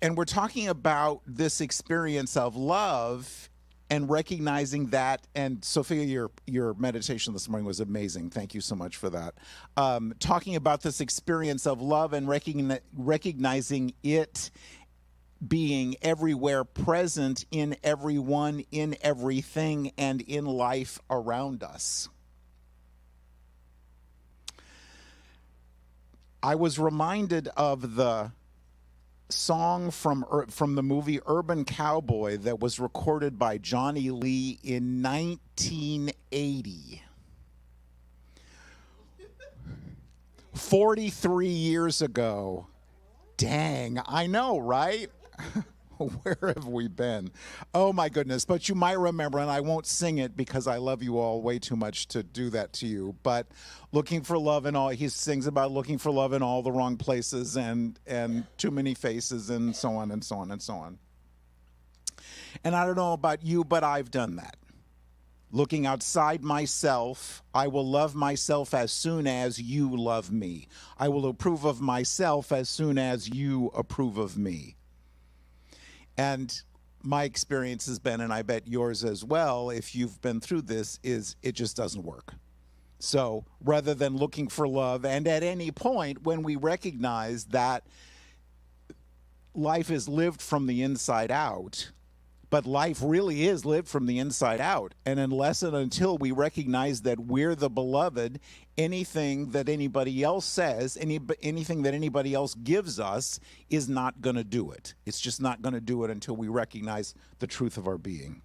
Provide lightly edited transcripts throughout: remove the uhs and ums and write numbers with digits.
And we're talking about this experience of love and recognizing that. And Sophia, your meditation this morning was amazing. Thank you so much for that. Talking about this experience of love and recognizing it being everywhere, present in everyone, in everything, and in life around us. I was reminded of the song from the movie Urban Cowboy that was recorded by Johnny Lee in 1980. 43 years ago. Dang, I know, right? Where have we been? Oh my goodness. But you might remember, and I won't sing it because I love you all way too much to do that to you, but looking for love in all, he sings about looking for love in all the wrong places and too many faces and so on and so on and so on. And I don't know about you, but I've done that. Looking outside myself, I will love myself as soon as you love me. I will approve of myself as soon as you approve of me. And my experience has been, and I bet yours as well, if you've been through this, is it just doesn't work. So rather than looking for love, and at any point when we recognize that life is lived from the inside out, but life really is lived from the inside out. And unless and until we recognize that we're the beloved, anything that anybody else says, anything that anybody else gives us is not going to do it. It's just not going to do it until we recognize the truth of our being.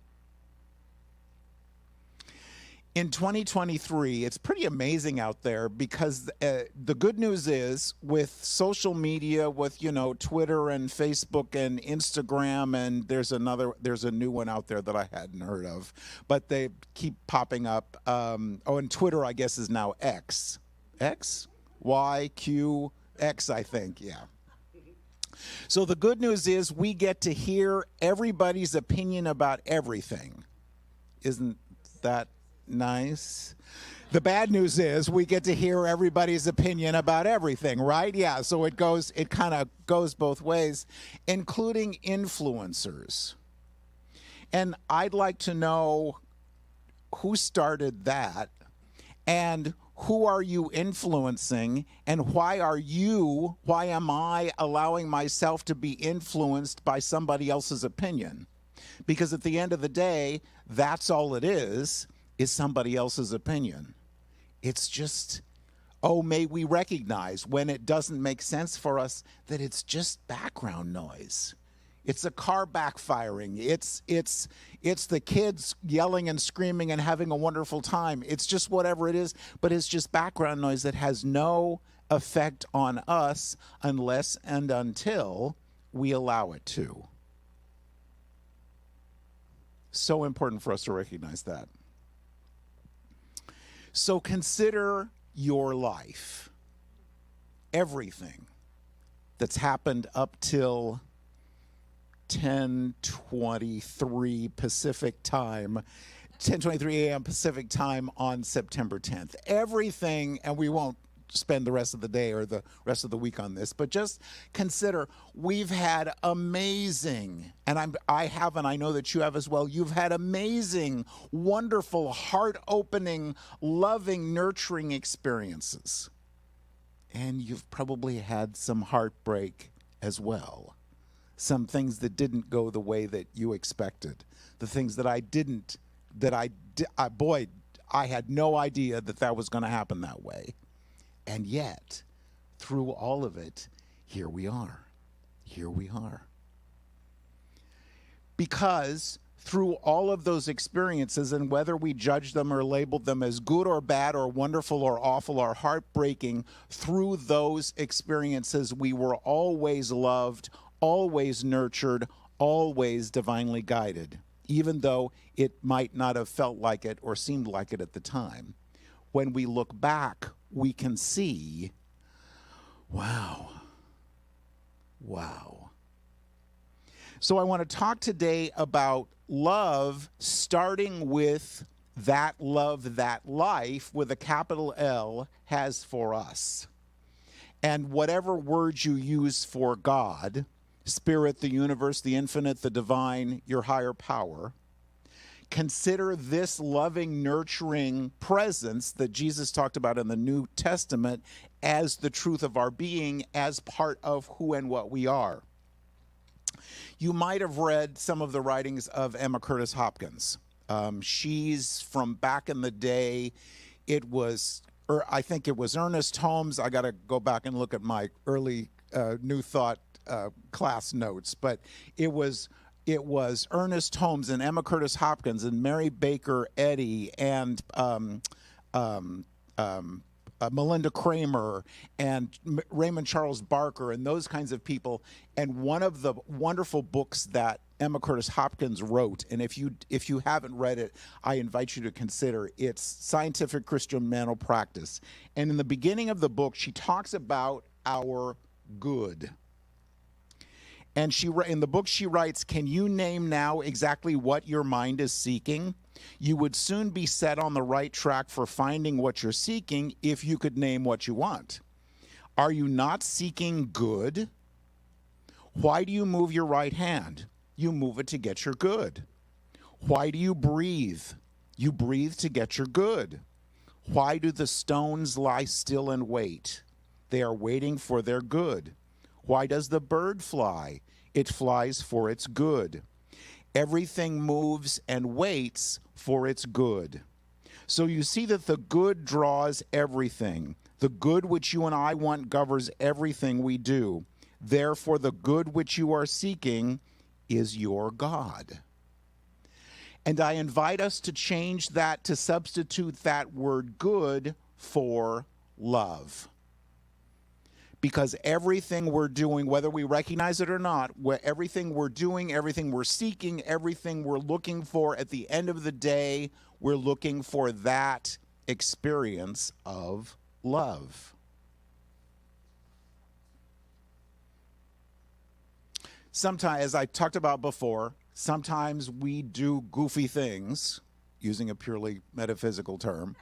In 2023, it's pretty amazing out there because the good news is with social media, with, Twitter and Facebook and Instagram, and there's a new one out there that I hadn't heard of, but they keep popping up. And Twitter, I guess, is now X. X? Y, Q, X, I think, yeah. So the good news is we get to hear everybody's opinion about everything. Isn't that nice? The bad news is we get to hear everybody's opinion about everything, right? Yeah, so it kind of goes both ways, including influencers. And I'd like to know who started that, and who are you influencing, and why am I allowing myself to be influenced by somebody else's opinion? Because at the end of the day, that's all it is somebody else's opinion. It's just, may we recognize when it doesn't make sense for us that it's just background noise. It's a car backfiring. It's the kids yelling and screaming and having a wonderful time. It's just whatever it is, but it's just background noise that has no effect on us unless and until we allow it to. So important for us to recognize that. So consider your life, everything that's happened up till 10:23 Pacific time, 10:23 a.m. Pacific time on September 10th. Everything, and we won't spend the rest of the day or the rest of the week on this, but just consider we've had amazing, and I have, and I know that you have as well, you've had amazing, wonderful, heart-opening, loving, nurturing experiences. And you've probably had some heartbreak as well. Some things that didn't go the way that you expected. The things that I had no idea that was going to happen that way. And yet, through all of it, here we are. Here we are. Because through all of those experiences, and whether we judge them or label them as good or bad or wonderful or awful or heartbreaking, through those experiences, we were always loved, always nurtured, always divinely guided, even though it might not have felt like it or seemed like it at the time. When we look back, we can see, wow. So I want to talk today about love, starting with that love that life, with a capital L, has for us. And whatever words you use for God, Spirit, the universe, the infinite, the divine, your higher power. Consider this loving, nurturing presence that Jesus talked about in the New Testament as the truth of our being, as part of who and what we are. You might have read some of the writings of Emma Curtis Hopkins. She's from back in the day. I think it was Ernest Holmes. I got to go back and look at my early New Thought class notes, but it was Ernest Holmes and Emma Curtis Hopkins and Mary Baker Eddy and Melinda Kramer and Raymond Charles Barker and those kinds of people. And one of the wonderful books that Emma Curtis Hopkins wrote, and if you haven't read it, I invite you to consider, it's Scientific Christian Mental Practice. And in the beginning of the book, she talks about our good. And in the book she writes, can you name now exactly what your mind is seeking? You would soon be set on the right track for finding what you're seeking if you could name what you want. Are you not seeking good? Why do you move your right hand? You move it to get your good. Why do you breathe? You breathe to get your good. Why do the stones lie still and wait? They are waiting for their good. Why does the bird fly? It flies for its good. Everything moves and waits for its good. So you see that the good draws everything. The good which you and I want governs everything we do. Therefore, the good which you are seeking is your God. And I invite us to change that, to substitute that word good for love. Because everything we're doing, whether we recognize it or not, everything we're doing, everything we're seeking, everything we're looking for, at the end of the day, we're looking for that experience of love. Sometimes, as I talked about before, sometimes we do goofy things, using a purely metaphysical term.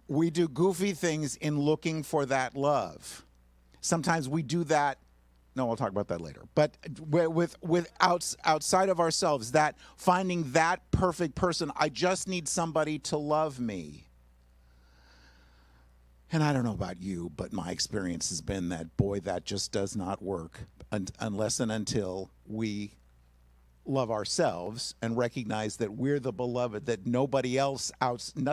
We do goofy things in looking for that love. Sometimes we do that. No, I'll talk about that later. But outside of ourselves, that finding that perfect person, I just need somebody to love me. And I don't know about you, but my experience has been that, boy, that just does not work unless and until we love ourselves and recognize that we're the beloved, that nobody else outside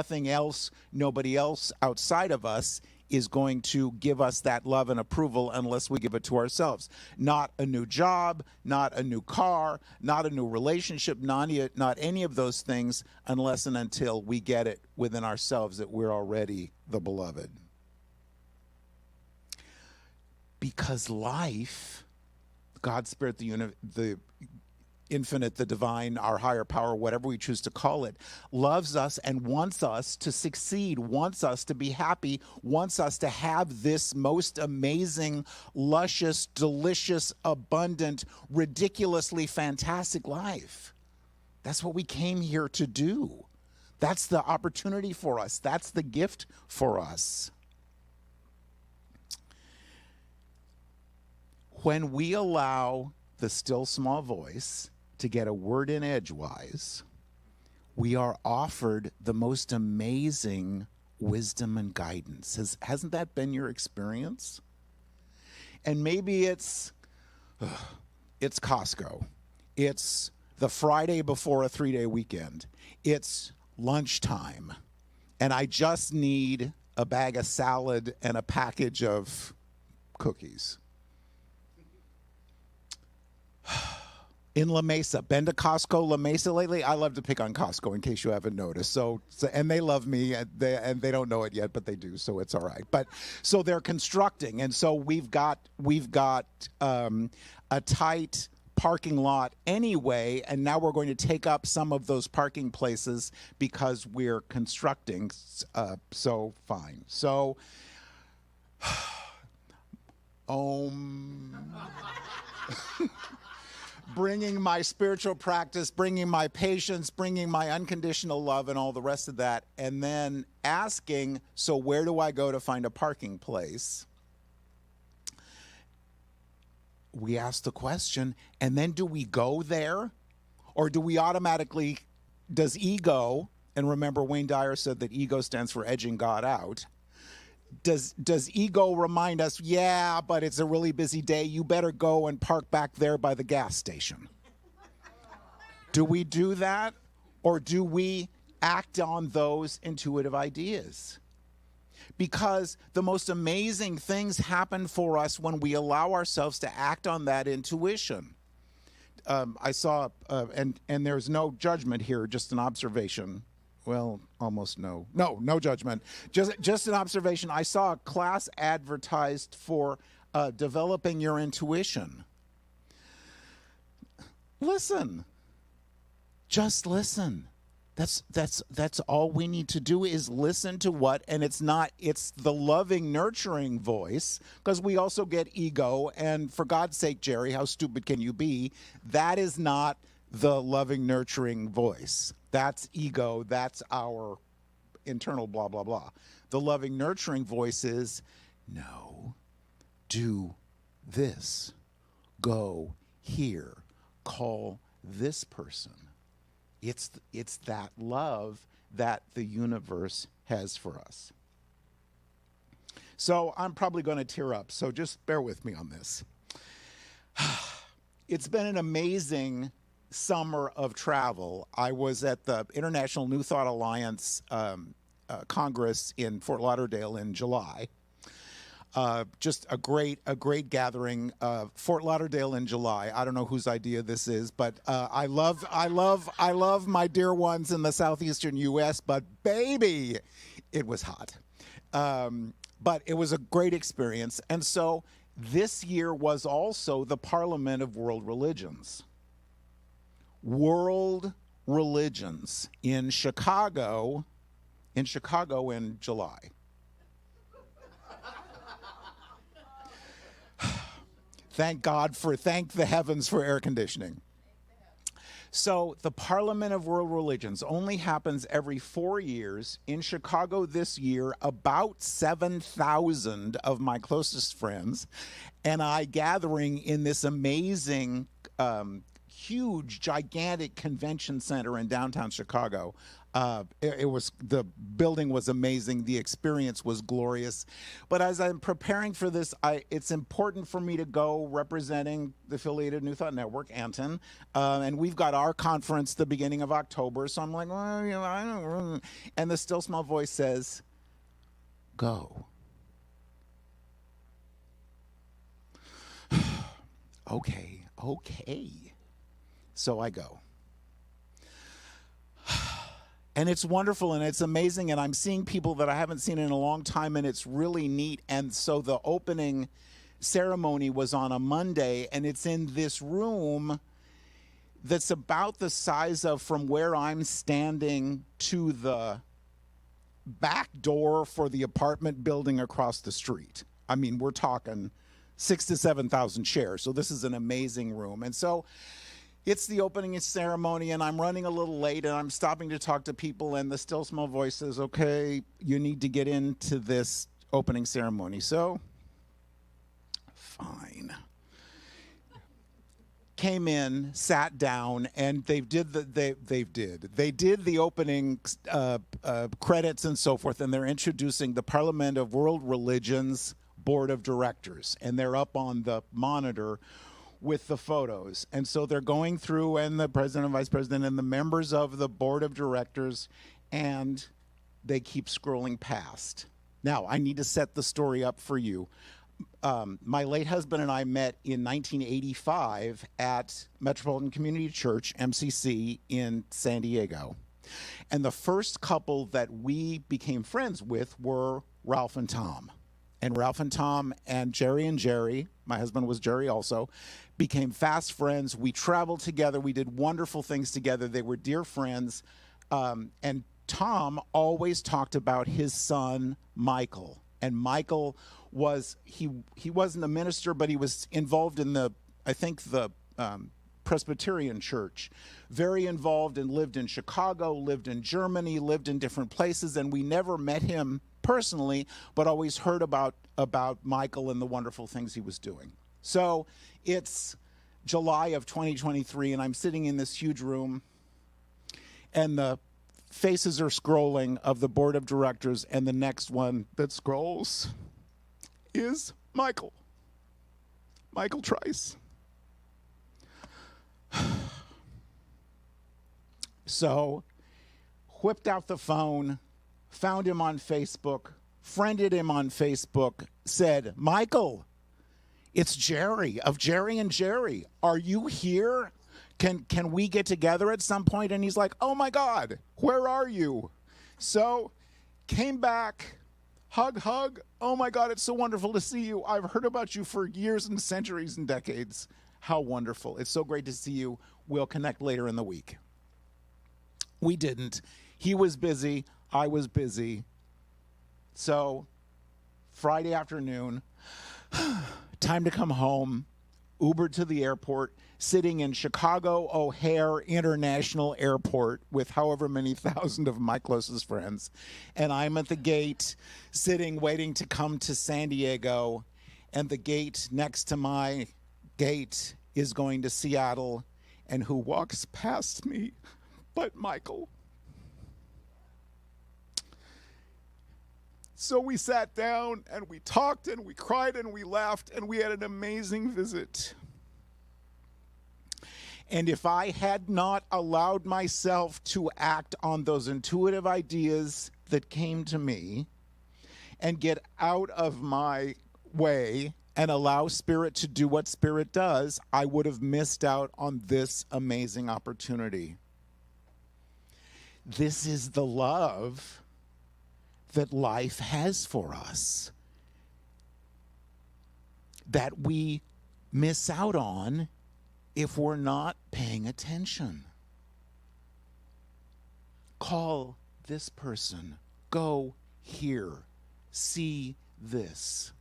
of us is going to give us that love and approval unless we give it to ourselves. Not a new job, not a new car, not a new relationship, not any of those things, unless and until we get it within ourselves that we're already the beloved. Because life, God's Spirit, the infinite, the divine, our higher power, whatever we choose to call it, loves us and wants us to succeed, wants us to be happy, wants us to have this most amazing, luscious, delicious, abundant, ridiculously fantastic life. That's what we came here to do. That's the opportunity for us. That's the gift for us. When we allow the still small voice to get a word in edgewise, we are offered the most amazing wisdom and guidance. Hasn't that been your experience? And maybe it's Costco. It's the Friday before a 3-day weekend. It's lunchtime. And I just need a bag of salad and a package of cookies. In La Mesa, been to Costco, La Mesa lately? I love to pick on Costco in case you haven't noticed. So and they love me, and they don't know it yet, but they do, so it's all right. But so they're constructing, and so we've got a tight parking lot anyway, and now we're going to take up some of those parking places because we're constructing. So fine. So, bringing my spiritual practice, bringing my patience, bringing my unconditional love and all the rest of that, and then asking, so where do I go to find a parking place? we ask the question, and then do we go there? Or do we automatically, does ego, and remember Wayne Dyer said that ego stands for edging God out. Does ego remind us, yeah, but it's a really busy day, you better go and park back there by the gas station? Do we do that? Or do we act on those intuitive ideas? Because the most amazing things happen for us when we allow ourselves to act on that intuition. I saw, and there's no judgment here, just an observation. Well, almost no judgment. Just an observation. I saw a class advertised for developing your intuition. Listen. Just listen. That's all we need to do is listen to what, and it's the loving, nurturing voice, because we also get ego, and for God's sake, Jerry, how stupid can you be? That is not the loving, nurturing voice. That's ego. That's our internal blah, blah, blah. The loving, nurturing voice is, no, do this, go here, call this person. It's that love that the universe has for us. So I'm probably going to tear up, so just bear with me on this. It's been an amazing summer of travel. I was at the International New Thought Alliance Congress in Fort Lauderdale in July. Just a great gathering. Fort Lauderdale in July. I don't know whose idea this is, but I love my dear ones in the southeastern U.S. But baby, it was hot. But it was a great experience, and so this year was also the Parliament of World Religions. World Religions in Chicago in July. Thank the heavens for air conditioning. So the Parliament of World Religions only happens every 4 years. In Chicago this year, about 7,000 of my closest friends and I gathering in this amazing, huge, gigantic convention center in downtown Chicago. The building was amazing. The experience was glorious. But as I'm preparing for this, it's important for me to go representing the affiliated New Thought Network, Anton. And we've got our conference the beginning of October. So I'm like, well, I don't know. And the still small voice says, go. Okay. So I go. And it's wonderful and it's amazing, and I'm seeing people that I haven't seen in a long time, and it's really neat. And so the opening ceremony was on a Monday, and it's in this room that's about the size of from where I'm standing to the back door for the apartment building across the street. I mean, we're talking 6,000 to 7,000 chairs. So this is an amazing room. And so it's the opening ceremony, and I'm running a little late, and I'm stopping to talk to people, and the still small voice says, okay, you need to get into this opening ceremony. So, fine. Came in, sat down, and they did the opening credits and so forth, and they're introducing the Parliament of World Religions Board of Directors, and they're up on the monitor with the photos. And so they're going through, and the president and vice president and the members of the board of directors, and they keep scrolling past. Now, I need to set the story up for you. My late husband and I met in 1985 at Metropolitan Community Church, MCC, in San Diego. And the first couple that we became friends with were Ralph and Tom. And Ralph and Tom and Jerry, my husband was Jerry also, became fast friends. We traveled together. We did wonderful things together. They were dear friends. And Tom always talked about his son, Michael. And Michael he wasn't a minister, but he was involved in the Presbyterian church. Very involved, and lived in Chicago, lived in Germany, lived in different places. And we never met him personally, but always heard about about Michael and the wonderful things he was doing. So it's July of 2023, and I'm sitting in this huge room, and the faces are scrolling of the board of directors, and the next one that scrolls is Michael Trice. So, whipped out the phone, found him on Facebook, friended him on Facebook, said, Michael, it's Jerry of Jerry and Jerry. Are you here? Can we get together at some point? And he's like, oh my God, where are you? So, came back, hug. Oh my God, it's so wonderful to see you. I've heard about you for years and centuries and decades. How wonderful. It's so great to see you. We'll connect later in the week. We didn't. He was busy. I was busy. So, Friday afternoon, time to come home, Ubered to the airport, sitting in Chicago O'Hare International Airport with however many thousand of my closest friends. And I'm at the gate, sitting, waiting to come to San Diego. And the gate next to my gate is going to Seattle. And who walks past me but Michael? So we sat down and we talked and we cried and we laughed and we had an amazing visit. And if I had not allowed myself to act on those intuitive ideas that came to me and get out of my way and allow Spirit to do what Spirit does, I would have missed out on this amazing opportunity. This is the love that life has for us, that we miss out on if we're not paying attention. Call this person. Go here. See this.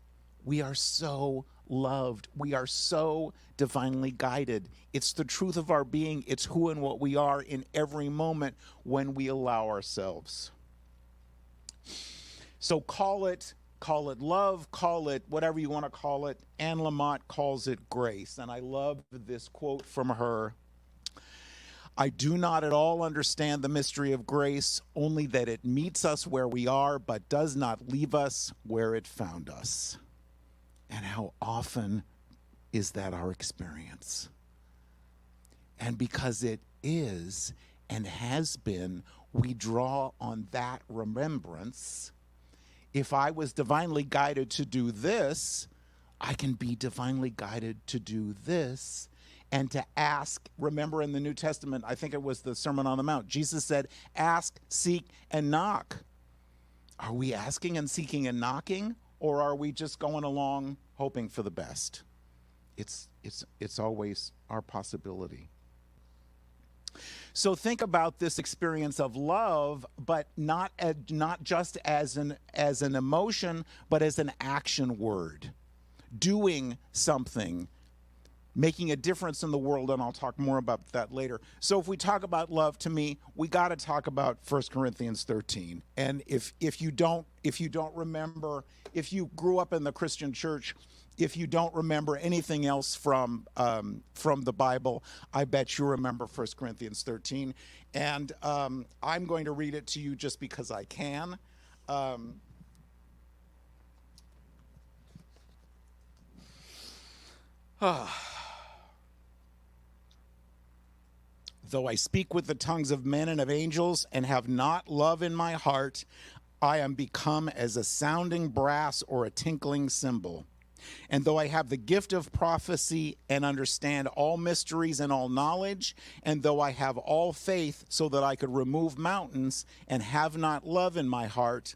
We are so loved. We are so divinely guided. It's the truth of our being. It's who and what we are in every moment when we allow ourselves. So call it love, call it whatever you want to call it. Anne Lamott calls it grace. And I love this quote from her. I do not at all understand the mystery of grace, only that it meets us where we are, but does not leave us where it found us. And how often is that our experience? And because it is and has been, we draw on that remembrance. If I was divinely guided to do this, I can be divinely guided to do this and to ask. Remember in the New Testament, I think it was the Sermon on the Mount, Jesus said, ask, seek, and knock. Are we asking and seeking and knocking, or are we just going along hoping for the best? It's always our possibility. So think about this experience of love, but not just as an emotion, but as an action word. Doing something, making a difference in the world, and I'll talk more about that later. So if we talk about love, to me, we got to talk about 1 Corinthians 13. And if you don't remember, if you grew up in the Christian church, if you don't remember anything else from the Bible, I bet you remember 1 Corinthians 13. And I'm going to read it to you just because I can. Though I speak with the tongues of men and of angels and have not love in my heart, I am become as a sounding brass or a tinkling cymbal. And though I have the gift of prophecy and understand all mysteries and all knowledge, and though I have all faith so that I could remove mountains and have not love in my heart,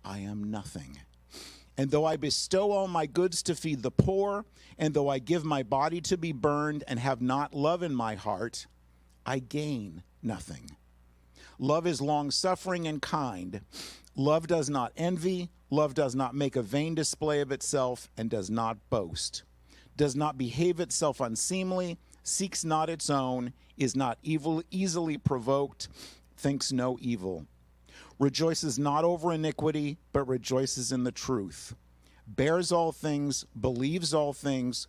I am nothing. And though I bestow all my goods to feed the poor, and though I give my body to be burned and have not love in my heart, I gain nothing. Love is long-suffering and kind. Love does not envy. Love does not make a vain display of itself and does not boast, does not behave itself unseemly, seeks not its own, is not easily provoked, thinks no evil, rejoices not over iniquity, but rejoices in the truth, bears all things, believes all things,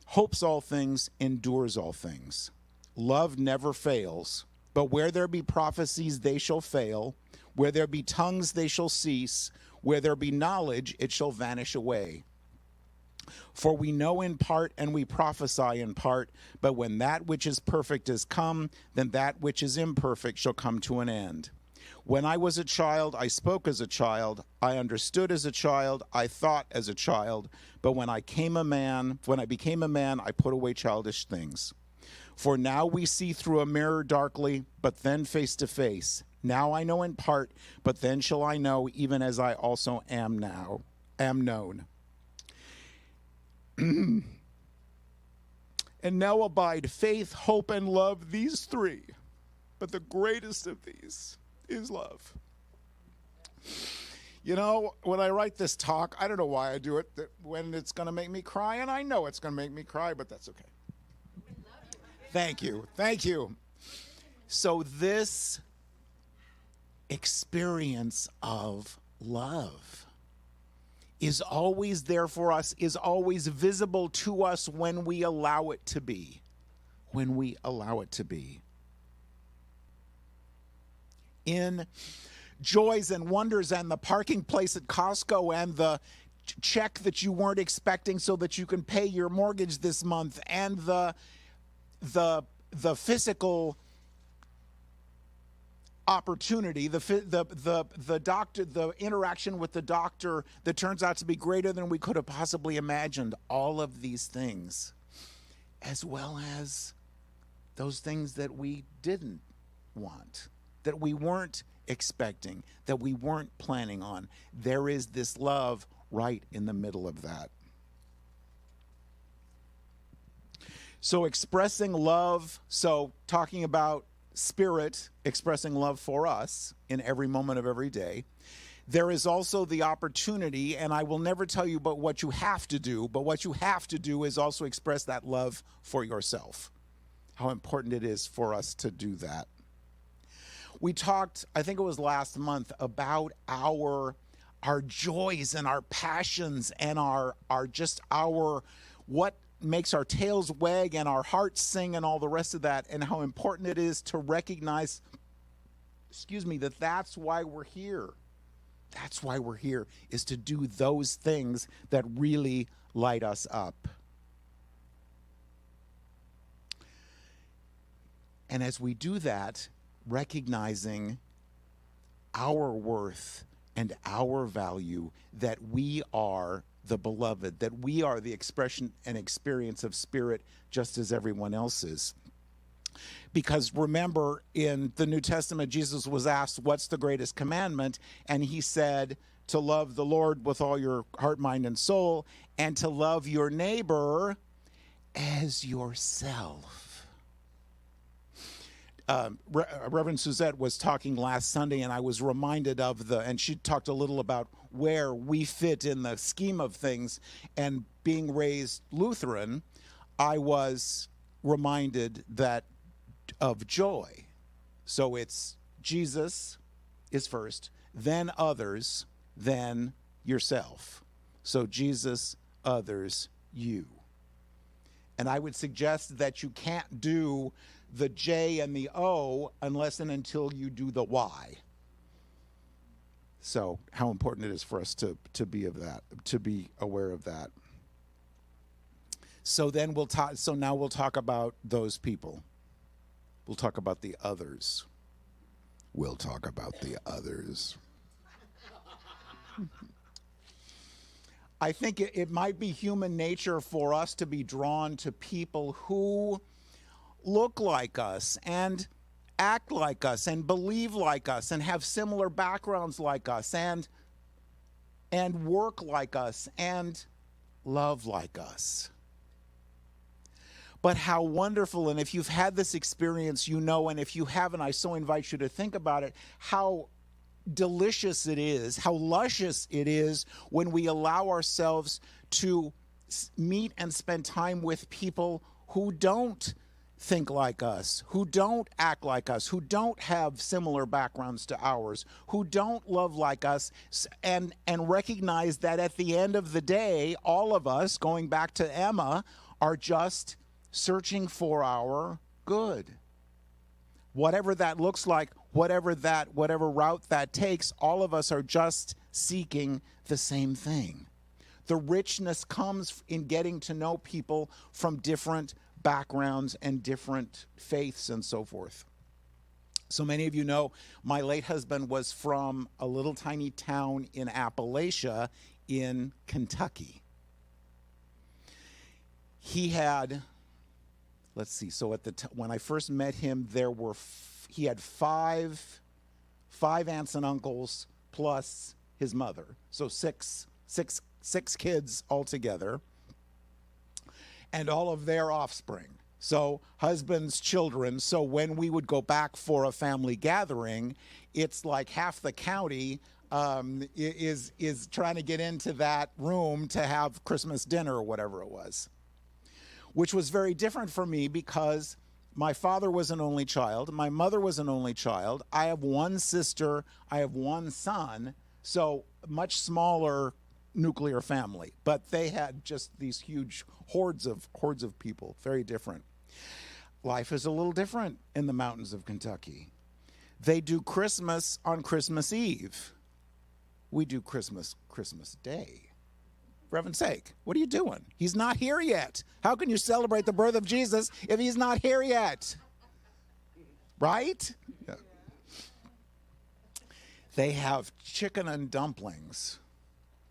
hopes all things, endures all things. Love never fails, but where there be prophecies, they shall fail. Where there be tongues, they shall cease. Where there be knowledge, it shall vanish away. For we know in part and we prophesy in part, but when that which is perfect is come, then that which is imperfect shall come to an end. When I was a child, I spoke as a child, I understood as a child, I thought as a child, but when I became a man, I put away childish things. For now we see through a mirror darkly, but then face to face. Now I know in part, but then shall I know, even as I also am known. And now abide faith, hope, and love, these three. But the greatest of these is love. You know, when I write this talk, I don't know why I do it, when it's going to make me cry, and I know it's going to make me cry, but that's okay. Thank you. Thank you. So this experience of love is always there for us, is always visible to us when we allow it to be. When we allow it to be. In joys and wonders and the parking place at Costco and the check that you weren't expecting so that you can pay your mortgage this month and the physical opportunity, the doctor, the interaction with the doctor that turns out to be greater than we could have possibly imagined, all of these things, as well as those things that we didn't want, that we weren't expecting, that we weren't planning on. There is this love right in the middle of that. So expressing love, so talking about Spirit expressing love for us in every moment of every day. There is also the opportunity, and I will never tell you about what you have to do, but what you have to do is also express that love for yourself. How important it is for us to do that. We talked, I think it was last month, about our joys and our passions and our what makes our tails wag and our hearts sing and all the rest of that, and how important it is to recognize, that's why we're here. That's why we're here, is to do those things that really light us up. And as we do that, recognizing our worth and our value, that we are the beloved, that we are the expression and experience of Spirit just as everyone else is. Because remember, in the New Testament, Jesus was asked, what's the greatest commandment? And he said, to love the Lord with all your heart, mind, and soul, and to love your neighbor as yourself. Reverend Suzette was talking last Sunday, and I was reminded of and she talked a little about where we fit in the scheme of things. And being raised Lutheran, I was reminded of joy. So it's Jesus is first, then others, then yourself. So Jesus, others, you. And I would suggest that you can't do the J and the O unless and until you do the Y. So how important it is for us to be aware of that. So then now we'll talk about those people. We'll talk about the others. We'll talk about the others. I think it might be human nature for us to be drawn to people who look like us and act like us and believe like us and have similar backgrounds like us and work like us and love like us. But how wonderful, and if you've had this experience, you know, and if you haven't, I so invite you to think about it, how delicious it is, how luscious it is when we allow ourselves to meet and spend time with people who don't think like us, who don't act like us, who don't have similar backgrounds to ours, who don't love like us, and recognize that at the end of the day, all of us, going back to Emma, are just searching for our good. Whatever that looks like, whatever route that takes, all of us are just seeking the same thing. The richness comes in getting to know people from different backgrounds and different faiths and so forth. So many of you know my late husband was from a little tiny town in Appalachia in Kentucky. He had, let's see, so at when I first met him, he had five aunts and uncles plus his mother, so six kids altogether, and all of their offspring. So husbands, children. So when we would go back for a family gathering, it's like half the county is trying to get into that room to have Christmas dinner or whatever it was, which was very different for me because my father was an only child. My mother was an only child. I have one sister. I have one son. So much smaller nuclear family, but they had just these huge hordes of people, very different. Life is a little different in the mountains of Kentucky. They do Christmas on Christmas Eve. We do Christmas Day. For heaven's sake, what are you doing? He's not here yet. How can you celebrate the birth of Jesus if he's not here yet? Right? Yeah. They have chicken and dumplings,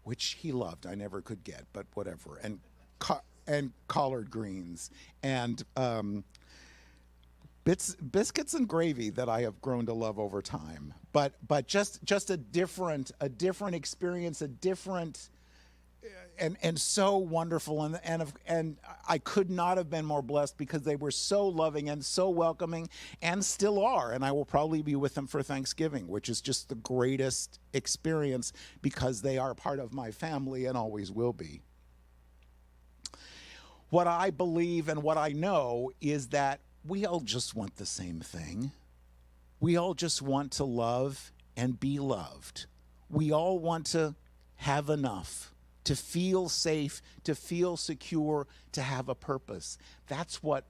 which he loved. I never could get, but whatever. And collard greens and biscuits and gravy that I have grown to love over time. But just a different experience, a different and so wonderful, and I could not have been more blessed because they were so loving and so welcoming and still are, and I will probably be with them for Thanksgiving, which is just the greatest experience because they are part of my family and always will be. What I believe and what I know is that we all just want the same thing. We all just want to love and be loved. We all want to have enough, to feel safe, to feel secure, to have a purpose. That's what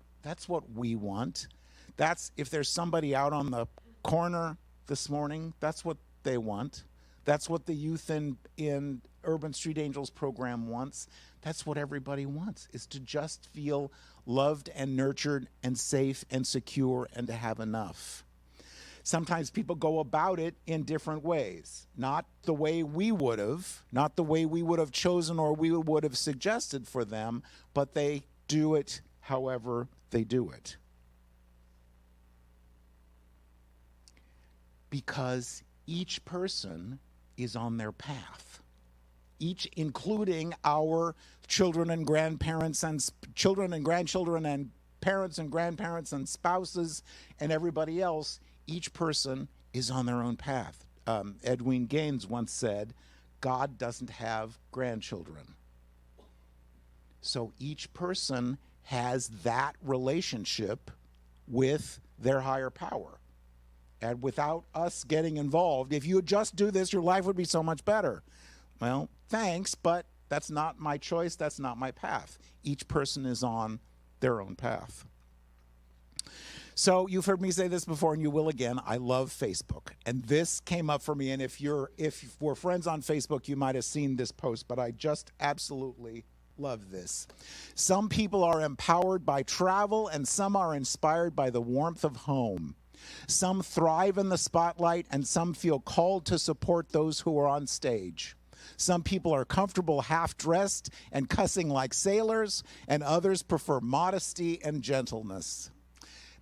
we want. That's, if there's somebody out on the corner this morning, that's what they want. That's what the youth in Urban Street Angels program wants. That's what everybody wants, is to just feel loved and nurtured and safe and secure and to have enough. Sometimes people go about it in different ways, not the way we would have, not the way we would have chosen or we would have suggested for them, but they do it however they do it. Because each person is on their path, each including our children and grandparents and children and grandchildren and parents and grandparents and spouses and everybody else. Each person is on their own path. Edwin Gaines once said, God doesn't have grandchildren. So each person has that relationship with their higher power. And without us getting involved, if you would just do this, your life would be so much better. Well, thanks, but that's not my choice. That's not my path. Each person is on their own path. So you've heard me say this before, and you will again. I love Facebook, and this came up for me. And if we're friends on Facebook, you might have seen this post, but I just absolutely love this. Some people are empowered by travel, and some are inspired by the warmth of home. Some thrive in the spotlight, and some feel called to support those who are on stage. Some people are comfortable half-dressed and cussing like sailors, and others prefer modesty and gentleness.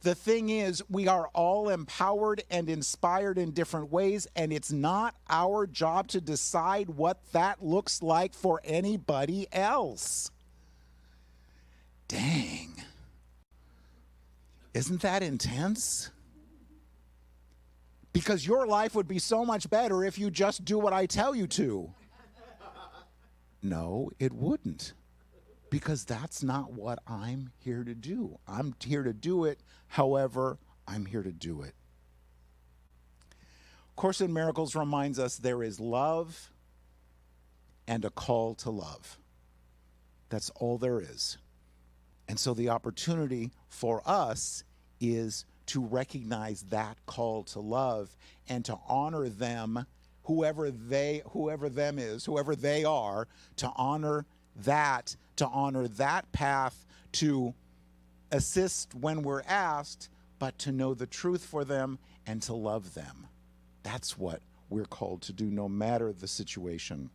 The thing is, we are all empowered and inspired in different ways, and it's not our job to decide what that looks like for anybody else. Dang. Isn't that intense? Because your life would be so much better if you just do what I tell you to. No, it wouldn't. because that's not what I'm here to do. I'm here to do it however I'm here to do it. Course in Miracles reminds us there is love and a call to love. That's all there is. And so the opportunity for us is to recognize that call to love and to honor them, whoever they are, to honor that path, to assist when we're asked, but to know the truth for them and to love them. That's what we're called to do, no matter the situation.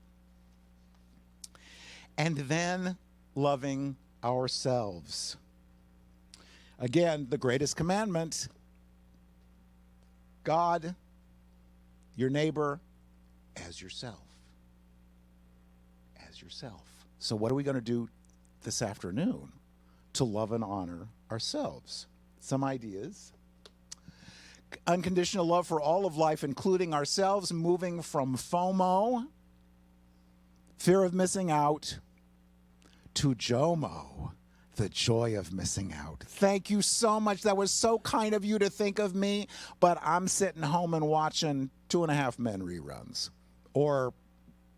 And then loving ourselves. Again, the greatest commandment: God, your neighbor, as yourself. As yourself. So what are we going to do this afternoon to love and honor ourselves? Some ideas. Unconditional love for all of life, including ourselves, moving from FOMO, fear of missing out, to JOMO, the joy of missing out. Thank you so much. That was so kind of you to think of me, but I'm sitting home and watching 2.5 Men reruns, or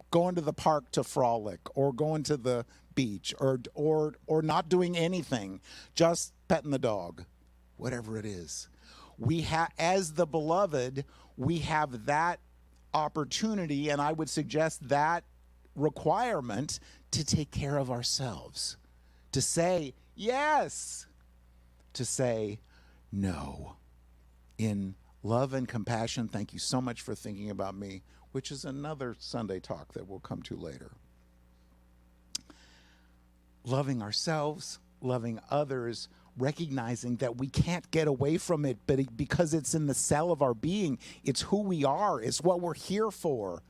going to the park to frolic, or going to the beach, or not doing anything, just petting the dog, whatever it is. We have, as the beloved, we have that opportunity, and I would suggest that requirement, to take care of ourselves, to say yes, to say no. In love and compassion, thank you so much for thinking about me, which is another Sunday talk that we'll come to later. Loving ourselves, loving others, recognizing that we can't get away from it, but because it's in the cell of our being, it's who we are, it's what we're here for,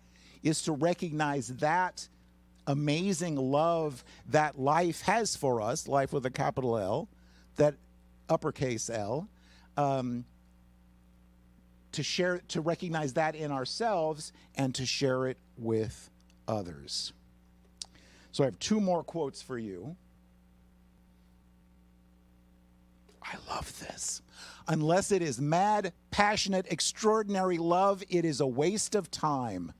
is to recognize that amazing love that life has for us, life with a capital L, that uppercase L, to recognize that in ourselves and to share it with others. So I have 2 more quotes for you. I love this. Unless it is mad, passionate, extraordinary love, it is a waste of time.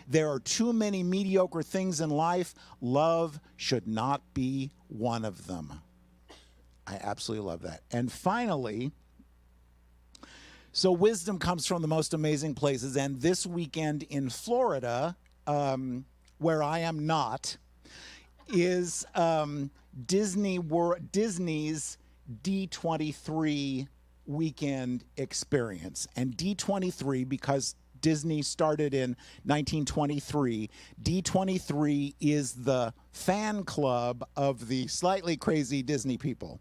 There are too many mediocre things in life. Love should not be one of them. I absolutely love that. And finally, so wisdom comes from the most amazing places. And this weekend in Florida, where I am not, is Disney's D23 weekend experience. And D23, because Disney started in 1923, D23 is the fan club of the slightly crazy Disney people.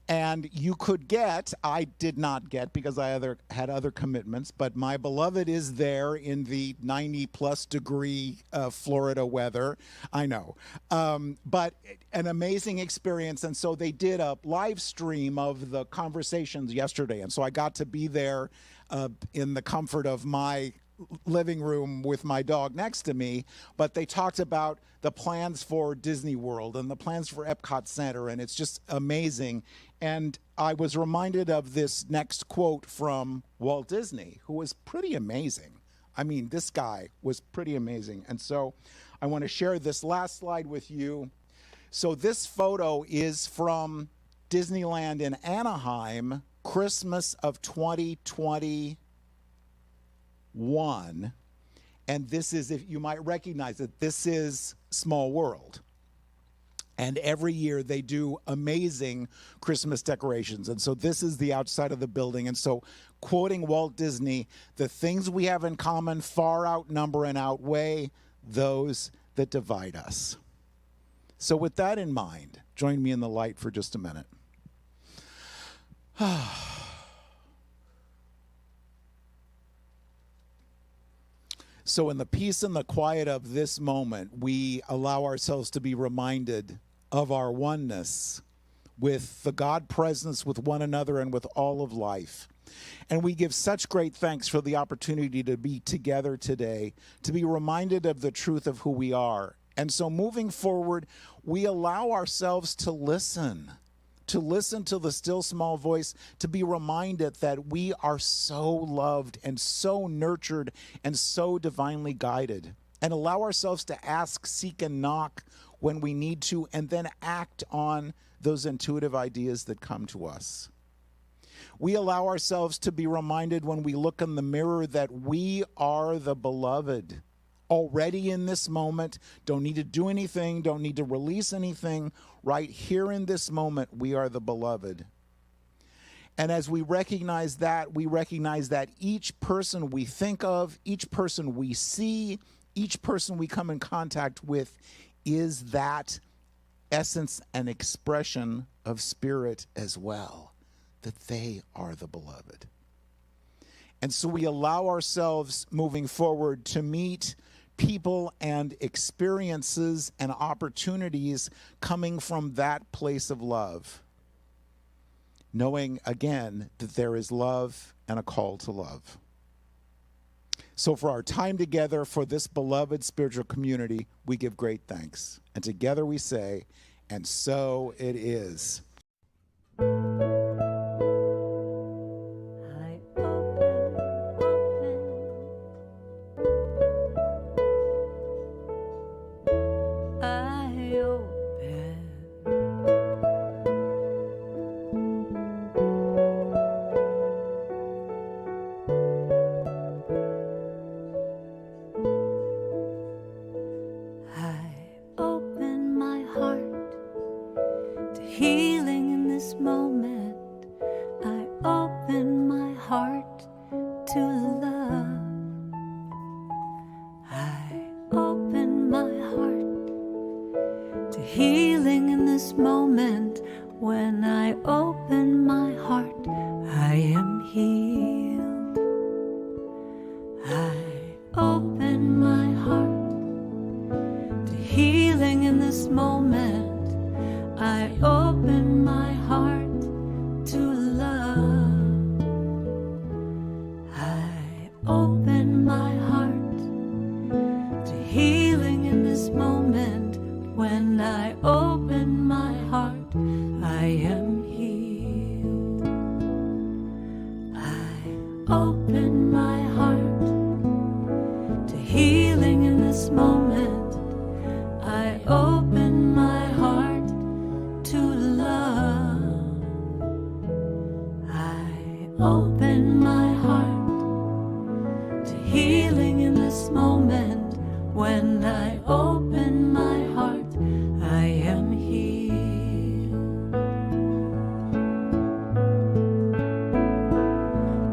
And you could get, I did not get because I had other commitments, but my beloved is there in the 90+ degree Florida weather. I know. But an amazing experience. And so they did a live stream of the conversations yesterday. And so I got to be there in the comfort of my living room with my dog next to me, but they talked about the plans for Disney World and the plans for Epcot Center, and it's just amazing. And I was reminded of this next quote from Walt Disney, who was pretty amazing. I mean, this guy was pretty amazing. And so I want to share this last slide with you. So this photo is from Disneyland in Anaheim, Christmas of 2021. And this is, if you might recognize it, this is Small World. And every year they do amazing Christmas decorations. And so this is the outside of the building. And so, quoting Walt Disney, the things we have in common far outnumber and outweigh those that divide us. So with that in mind, join me in the light for just a minute. So in the peace and the quiet of this moment, we allow ourselves to be reminded of our oneness with the God presence, with one another, and with all of life. And we give such great thanks for the opportunity to be together today, to be reminded of the truth of who we are, And so moving forward, we allow ourselves to listen to the still small voice, to be reminded that we are so loved and so nurtured and so divinely guided, and allow ourselves to ask, seek, and knock when we need to, and then act on those intuitive ideas that come to us. We allow ourselves to be reminded when we look in the mirror that we are the beloved. Already in this moment, don't need to do anything, don't need to release anything. Right here in this moment, we are the beloved. And as we recognize that each person we think of, each person we see, each person we come in contact with is that essence and expression of spirit as well, that they are the beloved. And so we allow ourselves moving forward to meet people and experiences and opportunities coming from that place of love, knowing again that there is love and a call to love. So for our time together, for this beloved spiritual community, we give great thanks. And together we say, and so it is. Healing in this moment, I open my heart to love. I open my heart to healing in this moment. When I open my heart, I am healed. I open my heart to healing in this moment. I open my heart to love. I open my heart to healing in this moment. When I open my heart, I am healed. I open my heart to healing in this moment. I open my heart to love. I open my heart to healing in this moment. When I open my heart, I am healed.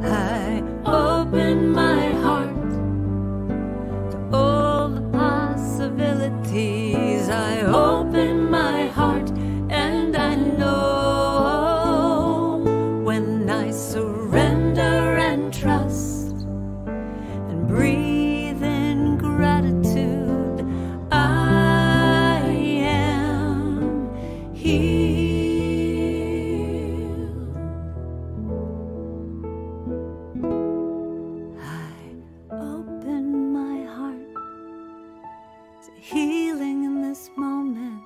I open my heart to all the possibilities. I open my heart, and I know when I surrender and trust and breathe in gratitude, I am healed. I open my heart to healing in this moment.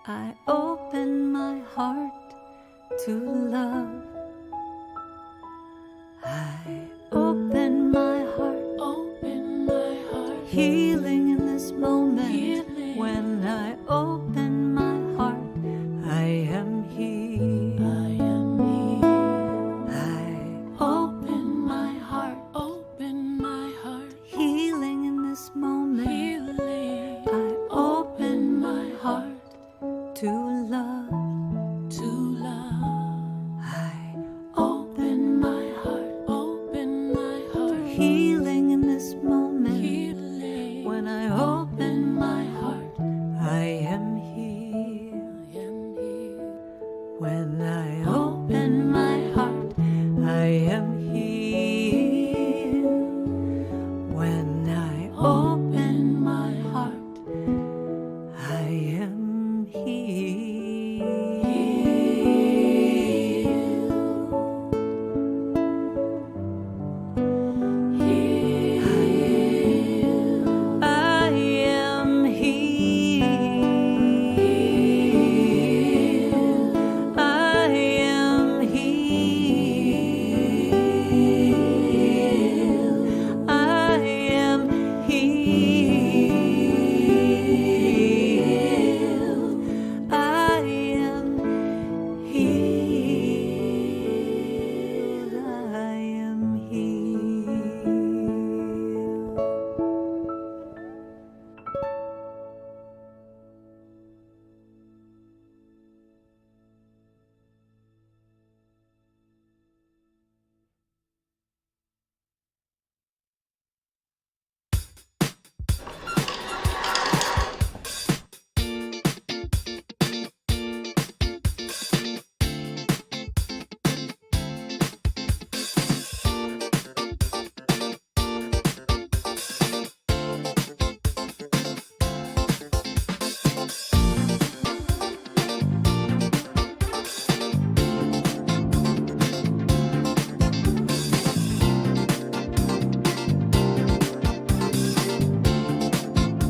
I open my heart to love. I open my heart, healing in this moment. When I open my heart, I am healed. I open my heart, healing in this moment. I open my heart to love. I open my heart, to healing in this moment. When I open my heart, I am healed. When I open my